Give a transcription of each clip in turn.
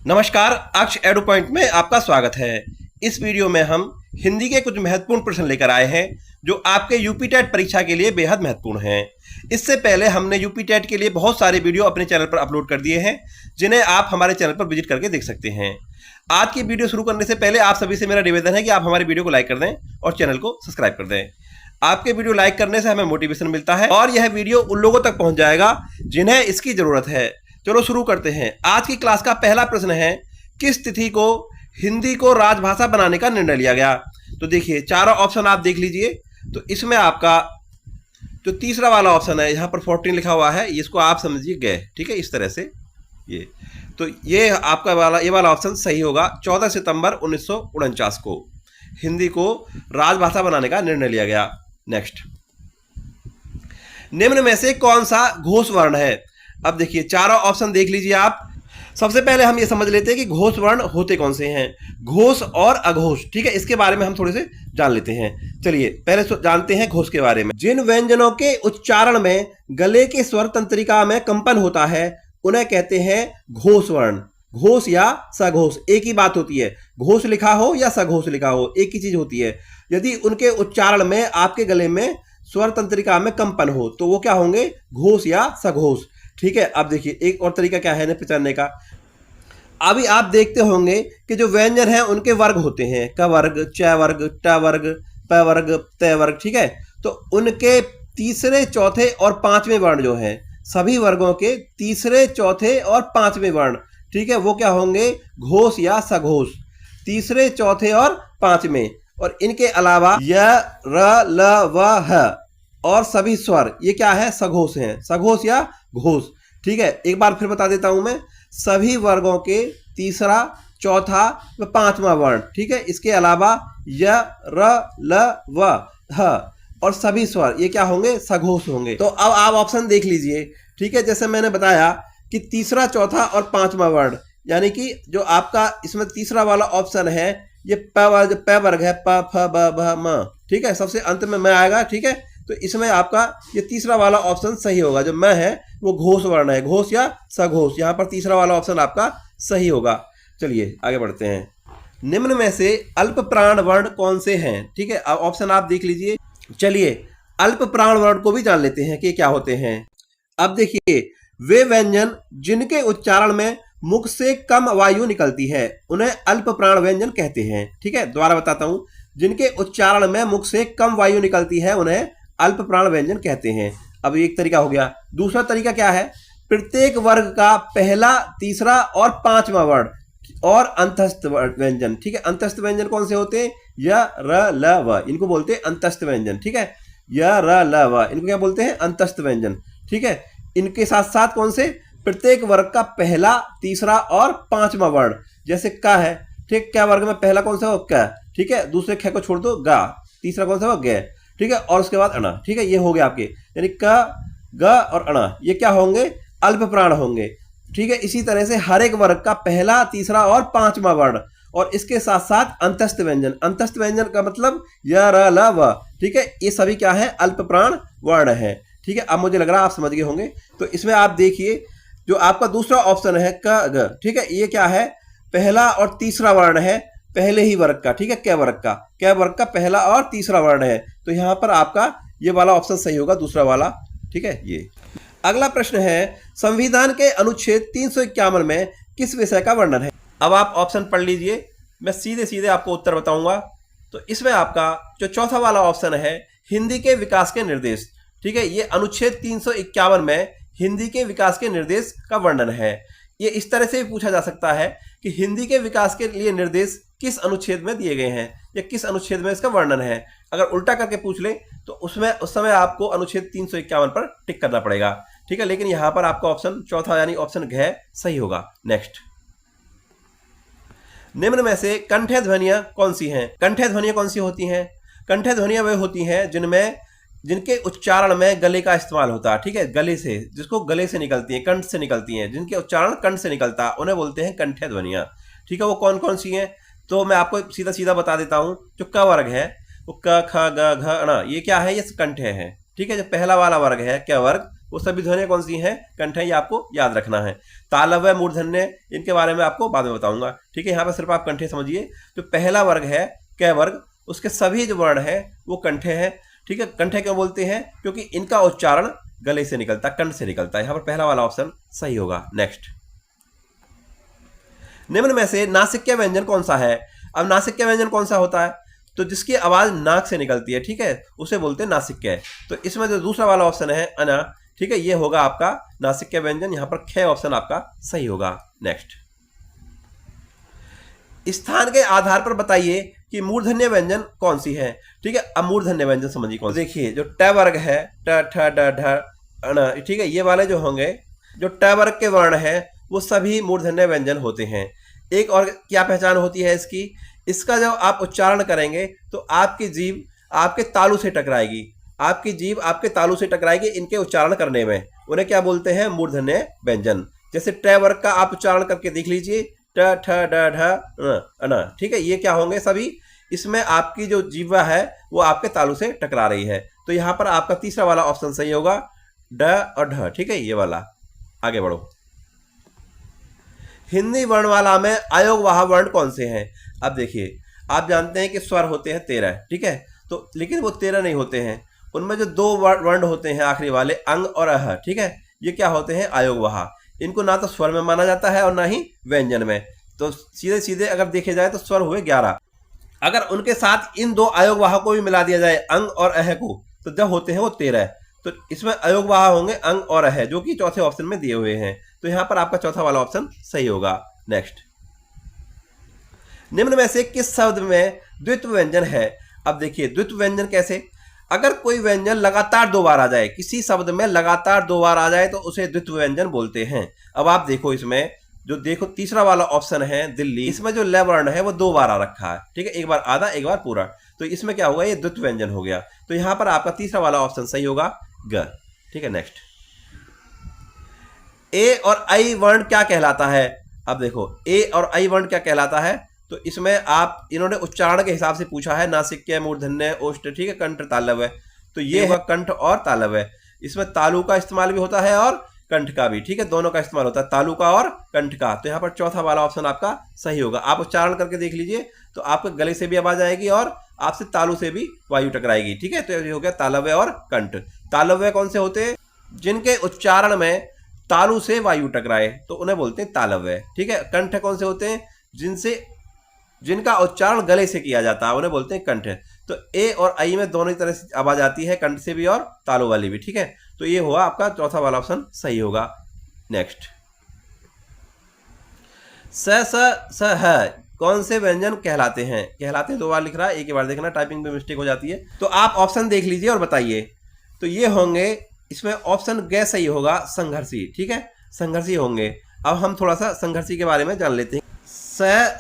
नमस्कार, अक्ष एडु पॉइंट में आपका स्वागत है। इस वीडियो में हम हिंदी के कुछ महत्वपूर्ण प्रश्न लेकर आए हैं जो आपके यूपी टेट परीक्षा के लिए बेहद महत्वपूर्ण हैं। इससे पहले हमने यूपी टेट के लिए बहुत सारे वीडियो अपने चैनल पर अपलोड कर दिए हैं जिन्हें आप हमारे चैनल पर विजिट करके देख सकते हैं। आज की वीडियो शुरू करने से पहले आप सभी से मेरा निवेदन है कि आप हमारे वीडियो को लाइक कर दें और चैनल को सब्सक्राइब कर दें। आपके वीडियो लाइक करने से हमें मोटिवेशन मिलता है और यह वीडियो उन लोगों तक पहुंच जाएगा जिन्हें इसकी जरूरत है। चलो शुरू करते हैं। आज की क्लास का पहला प्रश्न है, किस तिथि को हिंदी को राजभाषा बनाने का निर्णय लिया गया? तो देखिए चारों ऑप्शन आप देख लीजिए। तो इसमें आपका जो तीसरा वाला ऑप्शन है, यहाँ पर 14 लिखा हुआ है, इसको आप समझिए गए, ठीक है, इस तरह से ये। तो ये आपका ये वाला ऑप्शन सही होगा। 14 सितंबर 1949 को हिंदी को राजभाषा बनाने का निर्णय लिया गया। नेक्स्ट, निम्न में से कौन सा घोष वर्ण है? अब देखिए चारों ऑप्शन देख लीजिए आप। सबसे पहले हम ये समझ लेते हैं कि घोष वर्ण होते कौन से हैं, घोष और अघोष, ठीक है। इसके बारे में हम थोड़े से जान लेते हैं। चलिए पहले जानते हैं घोष के बारे में। जिन व्यंजनों के उच्चारण में गले के स्वर तंत्रिका में कंपन होता है उन्हें कहते हैं घोष वर्ण। घोष या सघोष एक ही बात होती है, घोष लिखा हो या सघोष लिखा हो एक ही चीज होती है। यदि उनके उच्चारण में आपके गले में स्वर तंत्रिका में कंपन हो तो वो क्या होंगे, घोष या सघोष, ठीक है। अब देखिए एक और तरीका क्या है इन्हें पहचानने का। अभी आप देखते होंगे कि जो व्यंजन हैं उनके वर्ग होते हैं, क वर्ग, च वर्ग, ट वर्ग, प वर्ग, त वर्ग, ठीक है। तो उनके तीसरे, चौथे और पांचवें वर्ण जो हैं, सभी वर्गों के तीसरे, चौथे और पांचवें वर्ण, ठीक है, वो क्या होंगे, घोष या सघोष। तीसरे, चौथे और पांचवें। और इनके अलावा य, र, ल, व, ह और सभी स्वर ये क्या है, सघोष हैं, सघोष या घोष, ठीक है। एक बार फिर बता देता हूं मैं, सभी वर्गों के तीसरा, चौथा व पांचवा वर्ण, ठीक है। इसके अलावा य, र, ल, व, ह और सभी स्वर ये क्या होंगे, सघोष होंगे। तो अब आप ऑप्शन देख लीजिए, ठीक है। जैसे मैंने बताया कि तीसरा, चौथा और पांचवा वर्ण, यानी कि जो आपका इसमें तीसरा वाला ऑप्शन है ये प वर्ग है, प, फ, ब, भ, म, ठीक है। सबसे अंत में मैं आएगा, ठीक है। तो इसमें आपका ये तीसरा वाला ऑप्शन सही होगा। जो मैं है वो घोष वर्ण है, घोष या सघोष। यहाँ पर तीसरा वाला ऑप्शन आपका सही होगा। चलिए आगे बढ़ते हैं। निम्न में से अल्प प्राण वर्ण कौन से हैं, ठीक है। ऑप्शन आप देख लीजिए। चलिए अल्प प्राण वर्ण को भी जान लेते हैं कि क्या होते हैं। अब देखिए, वे व्यंजन जिनके उच्चारण में मुख से कम वायु निकलती है उन्हें अल्प प्राण व्यंजन कहते हैं, ठीक है। दोबारा बताता हूं, जिनके उच्चारण में मुख से कम वायु निकलती है उन्हें अल्प प्राण व्यंजन कहते हैं। अब एक तरीका हो गया। दूसरा तरीका क्या है, प्रत्येक वर्ग का पहला, तीसरा और पांचवा वर्ण और अंतस्थ व्यंजन, ठीक है। अंतस्थ व्यंजन कौन से होते हैं, य, र, ल, व, इनको बोलते हैं अंतस्थ व्यंजन, ठीक है। य, र, ल, व इनको क्या बोलते हैं, अंतस्थ व्यंजन, ठीक है। इनके साथ साथ कौन से, प्रत्येक वर्ग का पहला, तीसरा और पांचवा वर्ण, जैसे क है, ठीक। क्या वर्ग में पहला कौन सा हो, क, ठीक है। दूसरे ख को छोड़ दो, गा। तीसरा कौन सा हो, ग, ठीक है। और उसके बाद अणा, ठीक है। ये हो गया आपके, यानी क, ग और अणा, ये क्या होंगे, अल्प प्राण होंगे, ठीक है। इसी तरह से हर एक वर्ग का पहला, तीसरा और पांचवा वर्ण और इसके साथ साथ अंतस्थ व्यंजन। अंतस्थ व्यंजन का मतलब य, र, ल, व, ठीक है। ये सभी क्या है, अल्प प्राण वर्ण है, ठीक है। अब मुझे लग रहा है आप समझ गए होंगे। तो इसमें आप देखिए जो आपका दूसरा ऑप्शन है क, ग, ठीक है, ये क्या है, पहला और तीसरा वर्ण है पहले ही वर्ग का, ठीक है। क वर्ग का पहला और तीसरा वर्ण है। तो यहां पर आपका ये वाला ऑप्शन सही होगा, दूसरा वाला, ठीक है। ये अगला प्रश्न है, संविधान के अनुच्छेद 351 में किस विषय का वर्णन है? अब आप ऑप्शन पढ़ लीजिए, मैं सीधे सीधे आपको उत्तर बताऊंगा। तो इसमें आपका जो चौथा वाला ऑप्शन है, हिंदी के विकास के निर्देश, ठीक है। ये अनुच्छेद 351 में हिंदी के विकास के निर्देश का वर्णन है। ये इस तरह से भी पूछा जा सकता है कि हिंदी के विकास के लिए निर्देश किस अनुच्छेद में दिए गए हैं या किस अनुच्छेद में इसका वर्णन है। अगर उल्टा करके पूछ ले तो उसमें उस समय आपको अनुच्छेद 351 पर टिक करना पड़ेगा, ठीक है। लेकिन यहां पर आपका ऑप्शन चौथा यानी ऑप्शन घ सही होगा। नेक्स्ट, निम्न में से कंठ्य ध्वनियां कौन सी हैं? कंठ्य ध्वनियां कौन सी होती हैं? कंठ्य ध्वनियां वे होती हैं जिनके उच्चारण में गले का इस्तेमाल होता है, ठीक है। गले से, जिसको गले से निकलती है, कंठ से निकलती हैं, जिनके उच्चारण कंठ से निकलता है उन्हें बोलते हैं कंठ्य ध्वनियां, ठीक है। वो कौन कौन सी हैं? तो मैं आपको सीधा सीधा बता देता हूं। जो क वर्ग है वो क, ख, ग, घ, ण, ये क्या है, ये कंठ्य है, ठीक है। जो पहला वाला वर्ग है क वर्ग, वो सभी ध्वनियां कौन सी हैं? कंठ है, ये आपको याद रखना है। तालव्य, मूर्धन्य, इनके बारे में आपको बाद में बताऊंगा, ठीक है। यहाँ पर सिर्फ आप कंठे समझिए। तो पहला वर्ग है क वर्ग, उसके सभी जो वर्ण है वो कंठे हैं, ठीक है। कंठे क्यों बोलते हैं? क्योंकि इनका उच्चारण गले से निकलता है, कंठ से निकलता है। यहाँ पर पहला वाला ऑप्शन सही होगा। नेक्स्ट, निम्न में से नासिक्य व्यंजन कौन सा है? अब नासिक्य व्यंजन कौन सा होता है? तो जिसकी आवाज नाक से निकलती है, ठीक है, उसे बोलते हैं नासिक्य। तो इसमें जो दूसरा वाला ऑप्शन है अना, ठीक है, ये होगा आपका नासिक्य व्यंजन। यहां पर ख ऑप्शन आपका सही होगा। नेक्स्ट, स्थान के आधार पर बताइए कि मूर्धन्य व्यंजन कौन सी है, ठीक है। अब मूर्धन्य व्यंजन समझिए कौन। देखिए जो ट वर्ग है, ट ठ ड ढ अण, ठीक है, ये वाले जो होंगे, जो ट वर्ग के वर्ण है वो सभी मूर्धन्य व्यंजन होते हैं। एक और क्या पहचान होती है इसकी? इसका जब आप उच्चारण करेंगे तो आपकी जीभ आपके तालू से टकराएगी, आपकी जीभ आपके तालू से टकराएगी इनके उच्चारण करने में। उन्हें क्या बोलते हैं? मूर्धन्य व्यंजन। जैसे ट वर्ग का आप उच्चारण करके देख लीजिए, ट ठ ड ढ अण, ठीक है, ये क्या होंगे सभी? इसमें आपकी जो जीवा है वो आपके तालू से टकरा रही है। तो यहां पर आपका तीसरा वाला ऑप्शन सही होगा, ड और ढ, ठीक है, ये वाला। आगे बढ़ो। हिंदी वर्णमाला में आयोगवाह वर्ण कौन से हैं? अब देखिए, आप जानते हैं कि स्वर होते हैं 13, ठीक है, तो लेकिन वो 13 नहीं होते हैं। उनमें जो दो वर्ण होते हैं आखिरी वाले, अंग और अह, ठीक है, ये क्या होते हैं? आयोगवाह। इनको ना तो स्वर में माना जाता है और ना ही व्यंजन में। तो सीधे सीधे अगर देखे जाए तो स्वर हुए 11। अगर उनके साथ इन दो आयोगवाह को भी मिला दिया जाए, अंग और अह को, तो जब होते हैं वो 13। तो इसमें अयोगवाह होंगे अंग और अह, जो कि चौथे ऑप्शन में दिए हुए हैं। तो यहां पर आपका चौथा वाला ऑप्शन सही होगा। नेक्स्ट, निम्न में से किस शब्द में द्वित्व व्यंजन है? अब देखिए द्वित्व व्यंजन कैसे? अगर कोई व्यंजन लगातार 2 बार आ जाए, किसी शब्द में लगातार 2 बार आ जाए तो उसे द्वित्व व्यंजन बोलते हैं। अब आप देखो, इसमें जो देखो तीसरा वाला ऑप्शन है दिल्ली, इसमें जो ल वर्ण है वो 2 बार आ रखा है, ठीक है, एक बार आधा एक बार पूरा। तो इसमें क्या हुआ? ये द्वित्व व्यंजन हो गया। तो यहां पर आपका तीसरा वाला ऑप्शन सही होगा, ग, ठीक है। नेक्स्ट, ए और आई वर्ण क्या कहलाता है? अब देखो ए और आई वर्ण क्या कहलाता है? तो इसमें आप इन्होंने उच्चारण के हिसाब से पूछा है, नासिक्य, मूर्धन्य, ओष्ठ, ठीक है, कंठ, तालव्य। तो ये है कंठ और तालव्य। इसमें तालु का इस्तेमाल भी होता है और कंठ का भी, ठीक है, दोनों का इस्तेमाल होता है, तालु का और कंठ का। तो यहाँ पर चौथा वाला ऑप्शन आपका सही होगा। आप उच्चारण करके देख लीजिए तो आपके गले से भी आवाज आएगी और आपसे तालु से भी वायु टकराएगी, ठीक है। तो ये हो गया तालव्य और कंठ। तालव्य कौन से होते हैं? जिनके उच्चारण में तालु से वायु टकराए तो उन्हें बोलते हैं तालव्य, ठीक है। कंठ कौन से होते हैं? जिनका उच्चारण गले से किया जाता है उन्हें बोलते हैं कंठ। तो ए और आई में दोनों तरह से आवाज आती है, कंठ से भी और तालु वाली भी, ठीक है। तो ये हुआ आपका चौथा वाला ऑप्शन सही होगा। नेक्स्ट, स ह कौन से व्यंजन कहलाते हैं? कहलाते हैं 2 बार लिख रहा है, एक ही बार देखना, टाइपिंग में मिस्टेक हो जाती है। तो आप ऑप्शन देख लीजिए और बताइए। तो ये होंगे, इसमें ऑप्शन ग सही होगा, संघर्षी, ठीक है, संघर्षी होंगे। अब हम थोड़ा सा संघर्षी के बारे में जान लेते हैं।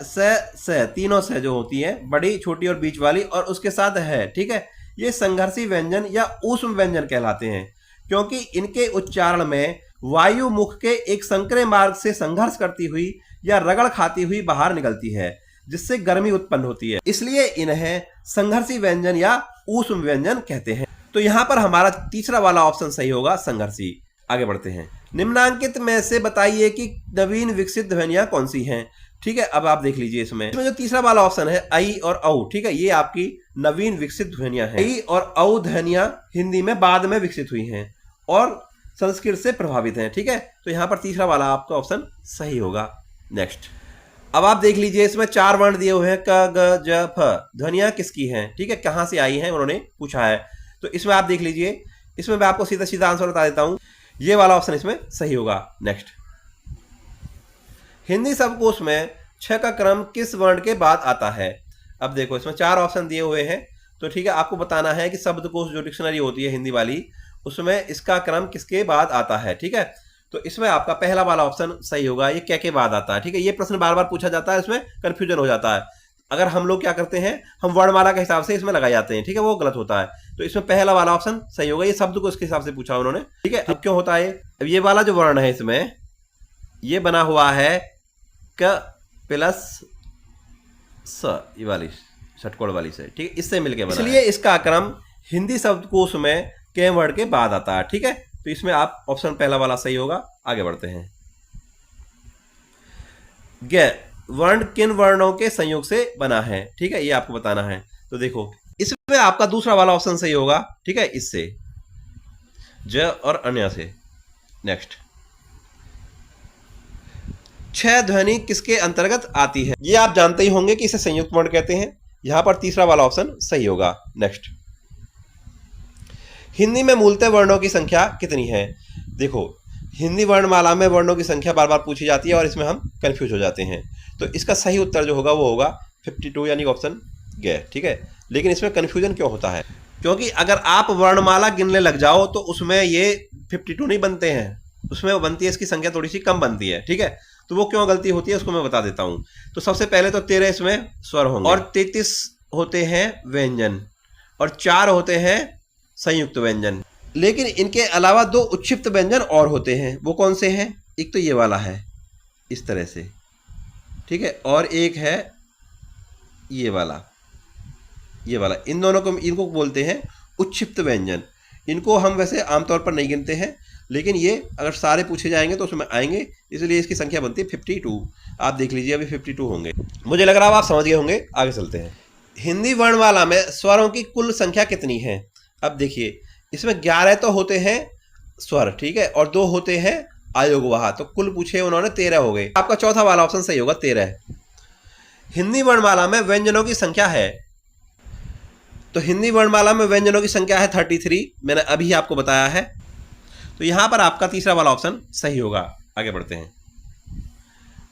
स तीनों से जो होती है, बड़ी, छोटी और बीच वाली, और उसके साथ है, ठीक है, ये संघर्षी व्यंजन या ऊष्म व्यंजन कहलाते हैं, क्योंकि इनके उच्चारण में वायु मुख के एक संकरे मार्ग से संघर्ष करती हुई या रगड़ खाती हुई बाहर निकलती है, जिससे गर्मी उत्पन्न होती है, इसलिए इन्हें संघर्षी व्यंजन या ऊष्म व्यंजन कहते हैं। तो यहां पर हमारा तीसरा वाला ऑप्शन सही होगा, संघर्षी। आगे बढ़ते हैं। निम्नांकित में से बताइए कि नवीन विकसित ध्वनियां कौन सी हैं, ठीक है। अब आप देख लीजिए, इसमें जो तीसरा वाला ऑप्शन है आई और औ, ठीक है, ये आपकी नवीन विकसित ध्वनियां हैं। आई और औ ध्वनियां हिंदी में बाद में विकसित हुई हैं और संस्कृत से प्रभावित हैं, ठीक है। तो यहां पर तीसरा वाला आपका ऑप्शन सही होगा। नेक्स्ट, अब आप देख लीजिए, इसमें 4 वर्ण दिए हुए हैं, क ग ज फ। ध्वनियां किसकी हैं, ठीक है, कहां से आई हैं उन्होंने पूछा है। तो इसमें आप देख लीजिए, इसमें मैं आपको सीधा सीधा आंसर बता देता हूं, ये वाला ऑप्शन इसमें सही होगा। नेक्स्ट, हिंदी शब्दकोश में छ का क्रम किस वर्ण के बाद आता है? अब देखो, इसमें 4 ऑप्शन दिए हुए हैं, तो ठीक है, आपको बताना है कि शब्दकोश जो डिक्शनरी होती है हिंदी वाली, उसमें इसका क्रम किसके बाद आता है, ठीक है। तो इसमें आपका पहला वाला ऑप्शन सही होगा, ये क्या के बाद आता है, ठीक है। ये प्रश्न बार बार पूछा जाता है, इसमें कंफ्यूजन हो जाता है। अगर हम लोग क्या करते हैं, हम वर्णमाला के हिसाब से इसमें लगाए जाते हैं, ठीक है, वो गलत होता है। तो इसमें पहला वाला ऑप्शन सही होगा, ये शब्द को इसके हिसाब से पूछा उन्होंने, ठीक है। अब क्यों होता है? अब ये वाला जो वर्ण है इसमें, ये बना हुआ है क प्लस स, ये वाली षटकोण वाली से, ठीक है, इससे मिलके बना, इसलिए इसका क्रम हिंदी शब्दकोश में के वर्ण के बाद आता है, ठीक है। तो इसमें आप ऑप्शन पहला वाला सही होगा। आगे बढ़ते हैं। ग वर्ण किन वर्णों के संयोग से बना है, ठीक है, ये आपको बताना है। तो देखो इसमें आपका दूसरा वाला ऑप्शन सही होगा, ठीक है, इससे ज और अन्य से। नेक्स्ट, छह ध्वनि किसके अंतर्गत आती है, ये आप जानते ही होंगे कि इसे संयुक्त वर्ण कहते हैं। यहां पर तीसरा वाला ऑप्शन सही होगा। नेक्स्ट, हिंदी में मूलतः वर्णों की संख्या कितनी है। देखो हिंदी वर्णमाला में वर्णों की संख्या बार बार पूछी जाती है और इसमें हम कंफ्यूज हो जाते हैं। तो इसका सही उत्तर जो होगा वो होगा 52, यानी ऑप्शन ग, ठीक है। लेकिन इसमें कंफ्यूजन क्यों होता है, क्योंकि अगर आप वर्णमाला गिनने लग जाओ तो उसमें ये 52 नहीं बनते हैं, उसमें वो बनती है, इसकी संख्या थोड़ी सी कम बनती है, ठीक है। तो वो क्यों गलती होती है उसको मैं बता देता हूं। तो सबसे पहले तो 13 इसमें स्वर होंगे और 33 होते हैं व्यंजन और 4 होते हैं संयुक्त व्यंजन। लेकिन इनके अलावा 2 उच्छिप्त व्यंजन और होते हैं। वो कौन से हैं, एक तो ये वाला है इस तरह से, ठीक है, और एक है ये वाला, ये वाला। इन दोनों को, इनको बोलते हैं उच्छिप्त व्यंजन। इनको हम वैसे आमतौर पर नहीं गिनते हैं, लेकिन ये अगर सारे पूछे जाएंगे तो उसमें आएंगे, इसलिए इसकी संख्या बनती है 52। आप देख लीजिए अभी 52 होंगे। मुझे लग रहा है आप समझ गए होंगे। आगे चलते हैं। हिंदी वर्णमाला में स्वरों की कुल संख्या कितनी है। अब देखिए इसमें 11 तो होते हैं स्वर, ठीक है, और 2 होते हैं आयोगवाह, तो कुल पूछे उन्होंने 13 हो गए। आपका चौथा वाला ऑप्शन सही होगा, 13। हिंदी वर्णमाला में व्यंजनों की संख्या है, तो हिंदी वर्णमाला में व्यंजनों की संख्या है 33, मैंने अभी आपको बताया है। तो यहां पर आपका तीसरा वाला ऑप्शन सही होगा। आगे बढ़ते हैं।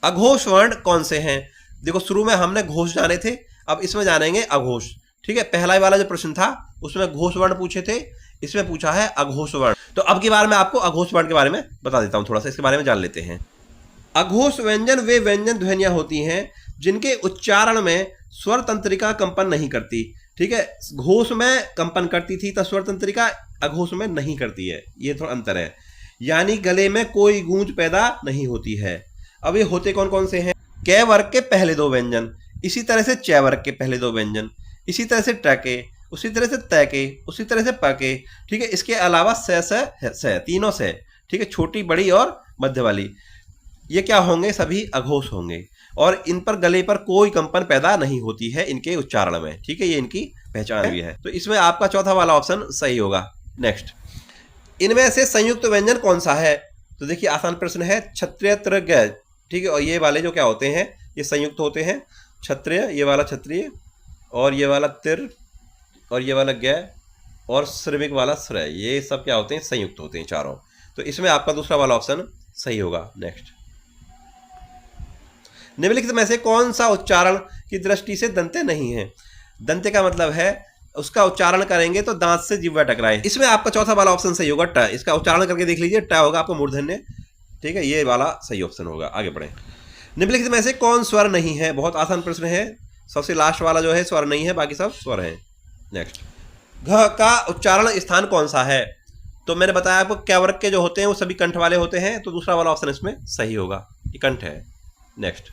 अघोष वर्ण कौन से हैं। देखो शुरू में हमने घोष जाने थे, अब इसमें जानेंगे अघोष, ठीक है। पहला वाला जो प्रश्न था उसमें घोष वर्ण पूछे थे, इसमें पूछा है अघोष वर्ण। तो अब की बार मैं आपको अघोष वर्ण के बारे में बता देता हूं, थोड़ा सा इसके बारे में जान लेते हैं। अघोष व्यंजन वे व्यंजन ध्वनियां होती हैं जिनके उच्चारण में स्वर तंत्रिका कंपन नहीं करती, ठीक है। घोष में कंपन करती थी तो स्वर तंत्रिका अघोष में नहीं करती है, ये थोड़ा अंतर है। यानी गले में कोई गूंज पैदा नहीं होती है। अब ये होते कौन कौन से हैं। क वर्ग के पहले 2 व्यंजन, इसी तरह से च वर्ग के पहले 2 व्यंजन, इसी तरह से ट के, उसी तरह से त के, उसी तरह से प के, ठीक है। इसके अलावा स, तीनों से, ठीक है, छोटी बड़ी और मध्य वाली, ये क्या होंगे, सभी अघोष होंगे और इन पर गले पर कोई कंपन पैदा नहीं होती है इनके उच्चारण में, ठीक है। ये इनकी पहचान भी है। तो इसमें आपका चौथा वाला ऑप्शन सही होगा। नेक्स्ट, इनमें से संयुक्त व्यंजन कौन सा है। तो देखिए आसान प्रश्न है, क्षत्रिय त्र ग, ठीक है, और ये वाले जो क्या होते हैं ये संयुक्त होते हैं। क्षत्रिय, ये वाला क्षत्रिय, और ये वाला तिर, और ये वाला ग, और श्रमिक वाला श्रय, ये सब क्या होते हैं, संयुक्त होते हैं चारों। तो इसमें आपका दूसरा वाला ऑप्शन सही होगा। नेक्स्ट, निम्नलिखित में से कौन सा उच्चारण की दृष्टि से दंते नहीं है। दंते का मतलब है उसका उच्चारण करेंगे तो दांत से जिह्वा टकराए। इसमें आपका चौथा वाला ऑप्शन सही होगा, ट। इसका उच्चारण करके देख लीजिए, ट होगा आपको मूर्धन्य, ठीक है, ये वाला सही ऑप्शन होगा। आगे बढ़े। निम्नलिखित में से कौन स्वर नहीं है। बहुत आसान प्रश्न है, सबसे लास्ट वाला जो है स्वर नहीं है, बाकी सब स्वर है। नेक्स्ट, घ का उच्चारण स्थान कौन सा है। तो मैंने बताया आपको क वर्ग के जो होते हैं वो सभी कंठ वाले होते हैं, तो दूसरा वाला ऑप्शन इसमें सही होगा, ये कंठ है। नेक्स्ट,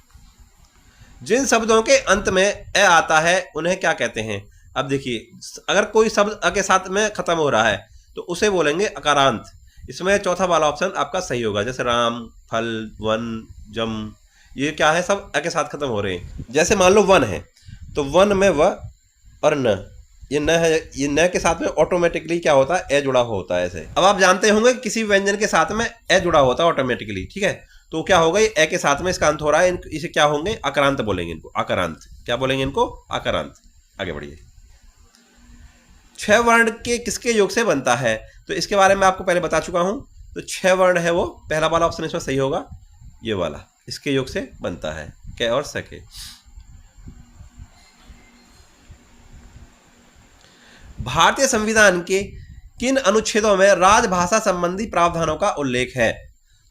जिन शब्दों के अंत में ए आता है उन्हें क्या कहते हैं। अब देखिए अगर कोई शब्द अ के साथ में खत्म हो रहा है तो उसे बोलेंगे अकारांत। इसमें चौथा वाला ऑप्शन आपका सही होगा, जैसे राम, फल, वन, जम, ये क्या है, सब अ के साथ खत्म हो रहे हैं। जैसे मान लो वन है तो वन में व और न, ये न है, ये न के साथ में ऑटोमेटिकली क्या होता है, ए जुड़ा हुआ होता है ऐसे। अब आप जानते होंगे किसी व्यंजन के साथ में ए जुड़ा होता है ऑटोमेटिकली, ठीक है। तो क्या होगा, ये ए के साथ में इसका अंत हो रहा है, इसे क्या होंगे, अकारांत बोलेंगे इनको, अकारांत। क्या बोलेंगे इनको, अकारांत। आगे बढ़िए। 6 वर्ण के किसके योग से बनता है। तो इसके बारे में आपको पहले बता चुका हूं। तो 6 वर्ण है वो, पहला वाला ऑप्शन इसमें सही होगा, ये वाला, इसके योग से बनता है, क और स के। भारतीय संविधान के किन अनुच्छेदों में राजभाषा संबंधी प्रावधानों का उल्लेख है।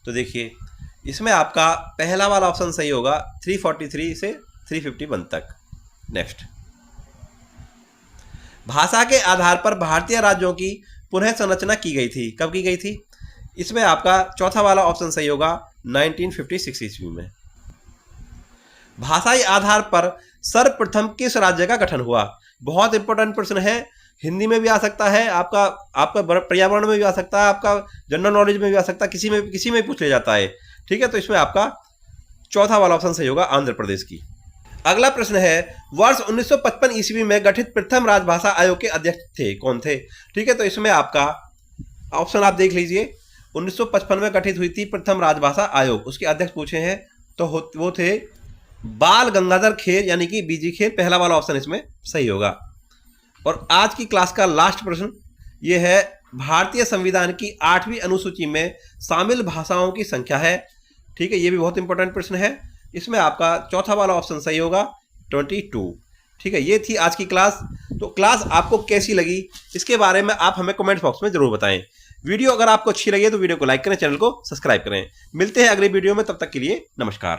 तो देखिए इसमें आपका पहला वाला ऑप्शन सही होगा, 343 से 351 तक। नेक्स्ट, भाषा के आधार पर भारतीय राज्यों की पुनः संरचना की गई थी, कब की गई थी। इसमें आपका चौथा वाला ऑप्शन सही होगा, 1956 ईस्वी में। भाषाई आधार पर सर्वप्रथम किस राज्य का गठन हुआ। बहुत इंपॉर्टेंट प्रश्न है, हिंदी में भी आ सकता है, आपका आपका पर्यावरण में भी आ सकता है, आपका जनरल नॉलेज में भी आ सकता है, किसी में भी पूछ लिया जाता है। ठीक है, तो इसमें आपका चौथा वाला ऑप्शन सही होगा, आंध्र प्रदेश की। अगला प्रश्न है, वर्ष 1955 ईस्वी में गठित प्रथम राजभाषा आयोग के अध्यक्ष थे, कौन थे? ठीक है, तो इसमें आपका ऑप्शन आप देख लीजिए। 1955 में गठित हुई थी प्रथम राजभाषा आयोग, उसके अध्यक्ष पूछे हैं तो वो थे बाल गंगाधर खेर, यानी कि बीजी खेर। पहला वाला ऑप्शन इसमें सही होगा। और आज की क्लास का लास्ट प्रश्न ये है, भारतीय संविधान की 8वीं अनुसूची में शामिल भाषाओं की संख्या है। ठीक है, ये भी बहुत इंपॉर्टेंट प्रश्न है। इसमें आपका चौथा वाला ऑप्शन सही होगा, 22। ठीक है, ये थी आज की क्लास। तो क्लास आपको कैसी लगी इसके बारे में आप हमें कमेंट बॉक्स में जरूर बताएं। वीडियो अगर आपको अच्छी लगी तो वीडियो को लाइक करें, चैनल को सब्सक्राइब करें। मिलते हैं अगले वीडियो में, तब तक के लिए नमस्कार।